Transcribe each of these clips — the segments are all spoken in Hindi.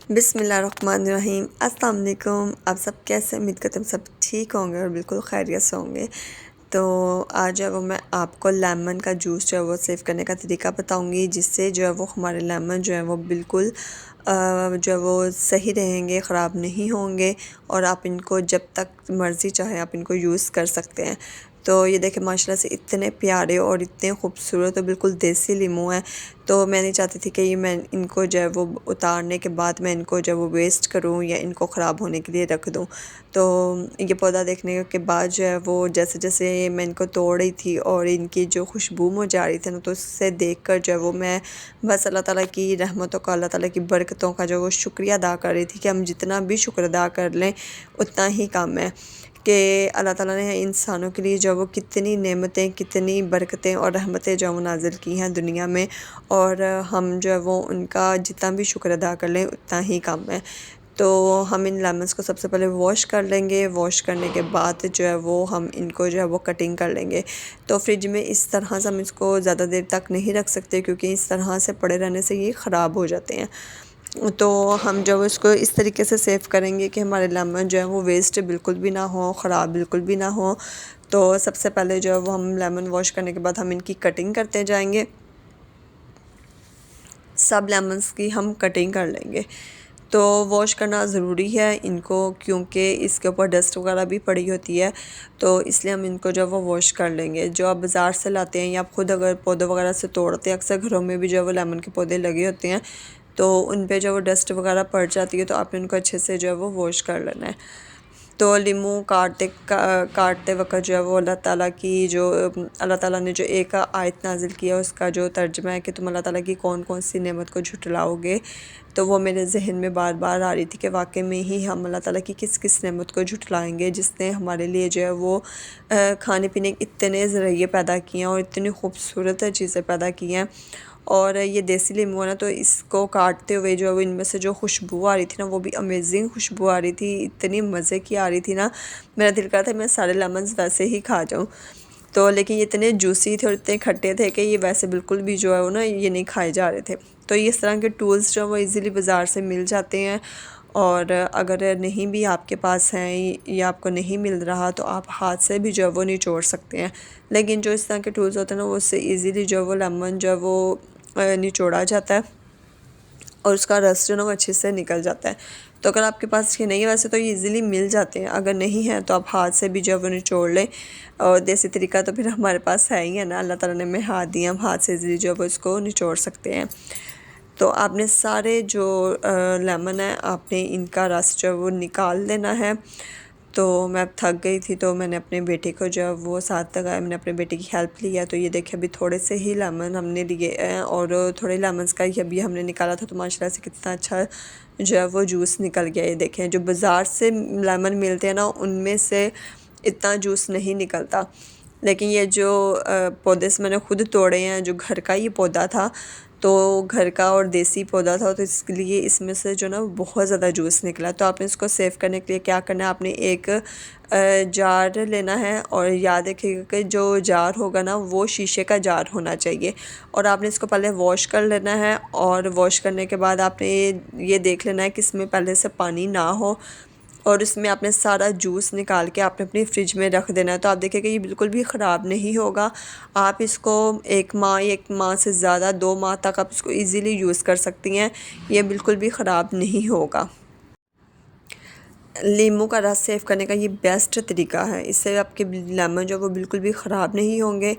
बिस्मिल्लाहिर्रहमानिर्रहीम। अस्सलाम वालेकुम। आप सब कैसे? उम्मीद करते हैं सब ठीक होंगे और बिल्कुल खैरियत से होंगे। तो आज जो है वो मैं आपको लेमन का जूस जो है वो सेव करने का तरीका बताऊंगी, जिससे जो है वो हमारे लेमन जो है वो बिल्कुल जो है वो सही रहेंगे, ख़राब नहीं होंगे और आप इनको जब तक मर्ज़ी चाहे आप इनको यूज़ कर सकते हैं। तो ये देखें माशाल्लाह से इतने प्यारे और इतने खूबसूरत और बिल्कुल देसी लीमू हैं। तो मैं नहीं चाहती थी कि ये मैं इनको जो है वो उतारने के बाद मैं इनको जो है वो वेस्ट करूँ या इनको ख़राब होने के लिए रख दूँ। तो ये पौधा देखने के बाद जो है वो जैसे जैसे मैं इनको तोड़ रही थी और इनकी जो खुशबू मुझे आ रही थी ना, तो उससे देखकर जो है वो मैं बस अल्लाह ताला की रहमतों का, अल्लाह ताला की बरकतों का जो वो शुक्रिया अदा कर रही थी कि हम जितना भी शुक्र अदा कर लें उतना ही कम है। कि अल्लाह ताला ने इंसानों के लिए जो वो कितनी नेमतें, कितनी बरकतें और रहमतें जो वो नाज़िल की हैं दुनिया में, और हम जो है वो उनका जितना भी शुक्र अदा कर लें उतना ही कम है। तो हम इन लेमन्स को सबसे पहले वॉश कर लेंगे। वॉश करने के बाद जो है वो हम इनको जो है वो कटिंग कर लेंगे। तो फ्रिज में इस तरह से हम इसको ज़्यादा देर तक नहीं रख सकते, क्योंकि इस तरह से पड़े रहने से ये ख़राब हो जाते हैं। तो हम जब इसको इस तरीके से सेव करेंगे कि हमारे लेमन जो है वो वेस्ट बिल्कुल भी ना हो, ख़राब बिल्कुल भी ना हो। तो सबसे पहले जो है वो हम लेमन वॉश करने के बाद हम इनकी कटिंग करते जाएंगे। सब लेमन्स की हम कटिंग कर लेंगे। तो वॉश करना ज़रूरी है इनको, क्योंकि इसके ऊपर डस्ट वगैरह भी पड़ी होती है। तो इसलिए हम इनको जो है वो वॉश कर लेंगे। जो आप बाज़ार से लाते हैं या आप ख़ुद अगर पौधे वगैरह से तोड़ते हैं, अक्सर घरों में भी जो है वो लेमन के पौधे लगे होते हैं, तो उन पे जो वो डस्ट वगैरह पड़ जाती है, तो आपने उनको अच्छे से जो है वो वॉश कर लेना है। तो लीमू काटते वक़्त जो है वो अल्लाह ताला ने जो एक आयत नाज़िल किया उसका जो तर्जुमा है कि तुम अल्लाह ताला की कौन कौन सी नेमत को झुटलाओगे, तो वो मेरे ज़हन में बार बार आ रही थी कि वाकई में ही हम अल्लाह ताला की किस किस नेमत को झुटलाएंगे, जिसने हमारे लिए जो है वो खाने पीने के इतने ज़रिए पैदा किए हैं और इतनी खूबसूरत चीज़ें पैदा की हैं। और ये देसी लीमू है ना, तो इसको काटते हुए जो है वो इनमें से जो खुशबू आ रही थी ना, वो भी अमेजिंग खुशबू आ रही थी, इतनी मज़े की आ रही थी ना, मेरा दिल कर रहा था मैं सारे लेमन्स वैसे ही खा जाऊँ। तो लेकिन ये इतने जूसी थे और इतने खट्टे थे कि ये वैसे बिल्कुल भी जो है वो ना ये नहीं खाए जा रहे थे। तो इस तरह के टूल्स जो वो इजीली बाज़ार से मिल जाते हैं, और अगर नहीं भी आपके पास हैं या आपको नहीं मिल रहा, तो आप हाथ से भी जो है वो निचोड़ सकते हैं। लेकिन जो इस तरह के टूल्स होते हैं ना, वो उससे ईज़िली जो है वो लेमन जो है वो निचोड़ा जाता है और उसका रस जो ना वो अच्छे से निकल जाता है। तो अगर आपके पास ये नहीं है, वैसे तो ये इजीली मिल जाते हैं, अगर नहीं है तो आप हाथ से भी जो है वो निचोड़ लें। और देसी तरीका तो फिर हमारे पास है ही है ना, अल्लाह ताला ने हमें हाथ दिया, हम हाथ से इजीली जो है वो इसको निचोड़ सकते हैं। तो आपने सारे जो लेमन है आपने इनका रस जो है वो निकाल देना है। तो मैं अब थक गई थी, तो मैंने अपने बेटे को जो है वो साथ लगाया, मैंने अपने बेटे की हेल्प लिया। तो ये देखिए अभी थोड़े से ही लेमन हमने लिए हैं और थोड़े लेमन्स का ही अभी हमने निकाला था, तो माशाल्लाह से कितना अच्छा जो है वो जूस निकल गया। ये देखें जो बाज़ार से लेमन मिलते हैं ना, उनमें से इतना जूस नहीं निकलता। लेकिन ये जो पौधे से मैंने खुद तोड़े हैं, जो घर का ही पौधा था, तो घर का और देसी पौधा था, तो इसके लिए इसमें से जो ना बहुत ज़्यादा जूस निकला। तो आपने इसको सेव करने के लिए क्या करना है, आपने एक जार लेना है, और याद रखिएगा कि जो जार होगा ना वो शीशे का जार होना चाहिए। और आपने इसको पहले वॉश कर लेना है, और वॉश करने के बाद आपने ये देख लेना है कि इसमें पहले से पानी ना हो, और इसमें आपने सारा जूस निकाल के आपने अपनी फ्रिज में रख देना है। तो आप देखिएगा ये बिल्कुल भी ख़राब नहीं होगा। आप इसको 1 माह से ज़्यादा 2 माह तक आप इसको इजीली यूज़ कर सकती हैं, ये बिल्कुल भी ख़राब नहीं होगा। नींबू का रस सेव करने का ये बेस्ट तरीका है, इससे आपके लेमन जो है वो बिल्कुल भी ख़राब नहीं होंगे,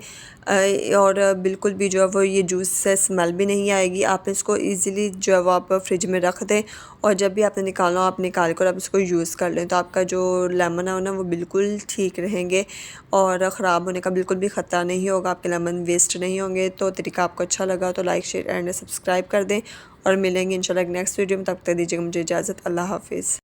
और बिल्कुल भी जो है वो ये जूस से स्मेल भी नहीं आएगी। आप इसको इजीली जो है वो आप फ्रिज में रख दें, और जब भी आपने निकालना हो आप निकाल कर आप इसको यूज़ कर लें, तो आपका जो लेमन है ना वो बिल्कुल ठीक रहेंगे और ख़राब होने का बिल्कुल भी ख़तरा नहीं होगा, आपके लेमन वेस्ट नहीं होंगे। तो तरीका आपको अच्छा लगा तो लाइक शेयर एंड सब्सक्राइब कर दें, और मिलेंगे इंशाल्लाह नेक्स्ट वीडियो में। तब तक दीजिएगा मुझे इजाज़त। अल्लाह हाफिज़।